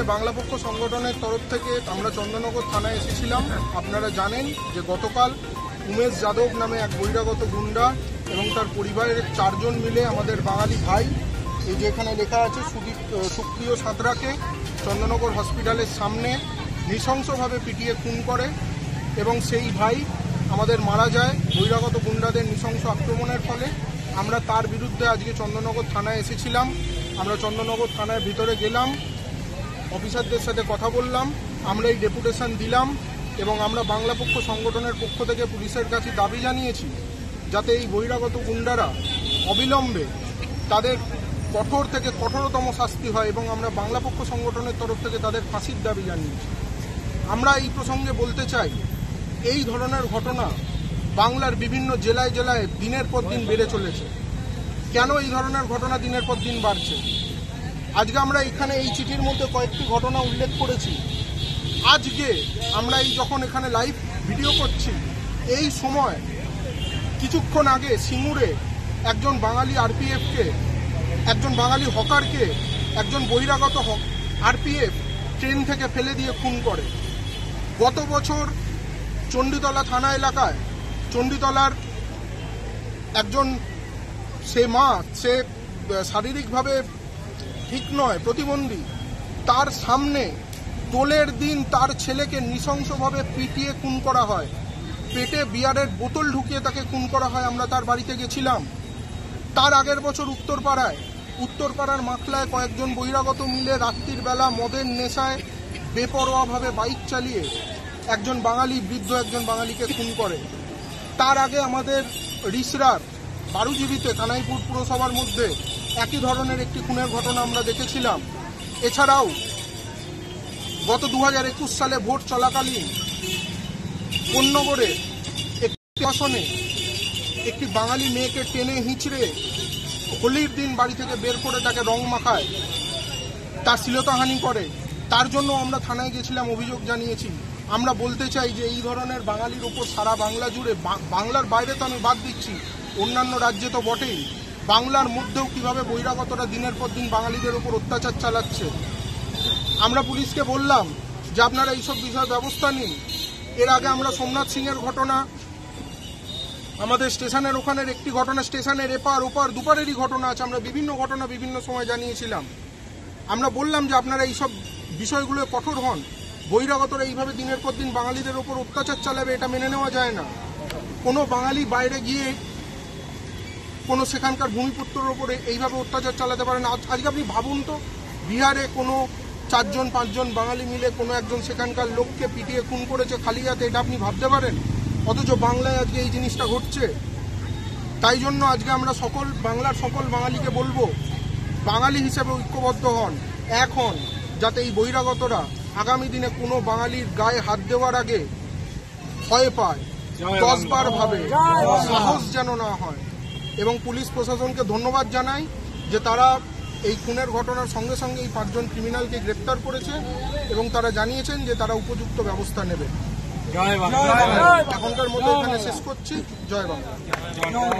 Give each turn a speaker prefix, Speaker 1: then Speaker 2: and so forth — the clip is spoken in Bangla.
Speaker 1: আজকে বাংলা পক্ষ সংগঠনের তরফ থেকে আমরা চন্দননগর থানায় এসেছিলাম। আপনারা জানেন যে গতকাল উমেশ যাদব নামে এক বহিরাগত গুন্ডা এবং তার পরিবারের 4 জন মিলে আমাদের বাঙালি ভাই, এই যে এখানে লেখা আছে সুপ্রিয় সাঁতরাকে চন্দননগর হসপিটালের সামনে নৃশংসভাবে পিটিয়ে খুন করে এবং সেই ভাই আমাদের মারা যায় বহিরাগত গুন্ডাদের নৃশংস আক্রমণের ফলে। আমরা তার বিরুদ্ধে আজকে চন্দননগর থানায় এসেছিলাম। আমরা চন্দননগর থানার ভিতরে গেলাম, অফিসারদের সাথে কথা বললাম, আমরা এই ডেপুটেশন দিলাম এবং আমরা বাংলা পক্ষ সংগঠনের পক্ষ থেকে পুলিশের কাছে দাবি জানিয়েছি যাতে এই বহিরাগত গুন্ডারা অবিলম্বে তাদের কঠোর থেকে কঠোরতম শাস্তি হয় এবং আমরা বাংলা পক্ষ সংগঠনের তরফ থেকে তাদের ফাঁসির দাবি জানিয়েছি। আমরা এই প্রসঙ্গে বলতে চাই, এই ধরনের ঘটনা বাংলার বিভিন্ন জেলায় জেলায় দিনের পর দিন বেড়ে চলেছে। কেন এই ধরনের ঘটনা দিনের পর দিন বাড়ছে? আজকে আমরা এখানে এই চিঠির মধ্যে কয়েকটি ঘটনা উল্লেখ করেছি। আজকে আমরা এই যখন এখানে লাইভ ভিডিও করছি, এই সময় কিছুক্ষণ আগে সিঙ্গুরে একজন বাঙালি আরপিএফকে, একজন বাঙালি হকারকে একজন বহিরাগত আরপিএফ ট্রেন থেকে ফেলে দিয়ে খুন করে। গত বছর চণ্ডীতলা থানা এলাকায় চণ্ডীতলার একজন সে শারীরিকভাবে ঠিক নয়, প্রতিবন্ধী, তার সামনে দোলের দিন তার ছেলেকে নৃশংসভাবে পিটিয়ে খুন করা হয়, পেটে বিয়ারের বোতল ঢুকিয়ে তাকে খুন করা হয়। আমরা তার বাড়িতে গেছিলাম। তার আগের বছর উত্তরপাড়ার মাখলায় কয়েকজন বহিরাগত মিলে রাত্রির বেলা মদের নেশায় বেপরোয়াভাবে বাইক চালিয়ে একজন বাঙালি বৃদ্ধ একজন বাঙালিকে খুন করে। তার আগে আমাদের রিসরার বারুজীবিতে কানাইপুর পুরসভার মধ্যে একই ধরনের একটি খুনের ঘটনা আমরা দেখেছিলাম। এছাড়াও গত 2021 সালে ভোট চলাকালীন কোন্নগরে একটি আসনে একটি বাঙালি মেয়েকে টেনে হিঁচড়ে হোলির দিন বাড়ি থেকে বের করে তাকে রং মাখায়, তার শ্লীলতাহানি করে। তার জন্য আমরা থানায় গেছিলাম, অভিযোগ জানিয়েছি। আমরা বলতে চাই যে এই ধরনের বাঙালির ওপর সারা বাংলা জুড়ে, বাংলার বাইরে তো আমি বাদ দিচ্ছি, অন্যান্য রাজ্যে তো বটেই, বাংলার মধ্যেও কিভাবে বহিরাগতরা দিনের পর দিন বাঙালিদের ওপর অত্যাচার চালাচ্ছে। আমরা পুলিশকে বললাম যে আপনারা এইসব বিষয়ে ব্যবস্থা নিন। এর আগে আমরা সোমনাথ সিংয়ের ঘটনা, আমাদের স্টেশনের ওখানের একটি ঘটনা, স্টেশনের এপার ওপার দুপারেরই ঘটনা আছে, আমরা বিভিন্ন ঘটনা বিভিন্ন সময় জানিয়েছিলাম। আমরা বললাম যে আপনারা এইসব বিষয়গুলো কঠোর হন। বহিরাগতরা এইভাবে দিনের পর দিন বাঙালিদের ওপর অত্যাচার চালাবে, এটা মেনে নেওয়া যায় না। কোনো বাঙালি বাইরে গিয়ে কোনো সেখানকার ভূমিপুত্রের ওপরে এইভাবে অত্যাচার চালাতে পারে না। আজকে আপনি ভাবুন তো, বিহারে কোনো 4 জন 5 জন বাঙালি মিলে কোনো একজন সেখানকার লোককে পিটিয়ে খুন করেছে খালি হাতে, এটা আপনি ভাবতে পারেন? অথচ বাংলায় আজকে এই জিনিসটা ঘটছে। তাই জন্য আজকে আমরা বাংলার সকল বাঙালিকে বলবো, বাঙালি হিসেবে ঐক্যবদ্ধ হন, এক হন, যাতে এই বহিরাগতরা আগামী দিনে কোনো বাঙালির গায়ে হাত দেওয়ার আগে ভয় পায়, 10 বার ভাবে, সাহস যেন না হয়। এবং পুলিশ প্রশাসনকে ধন্যবাদ জানাই যে তারা এই খুনের ঘটনার সঙ্গে সঙ্গে এই 5 জন ক্রিমিনালকে গ্রেপ্তার করেছে এবং তারা জানিয়েছেন যে তারা উপযুক্ত ব্যবস্থা নেবে। এখনকার মতো এখানে শেষ করছি। জয় বাংলা।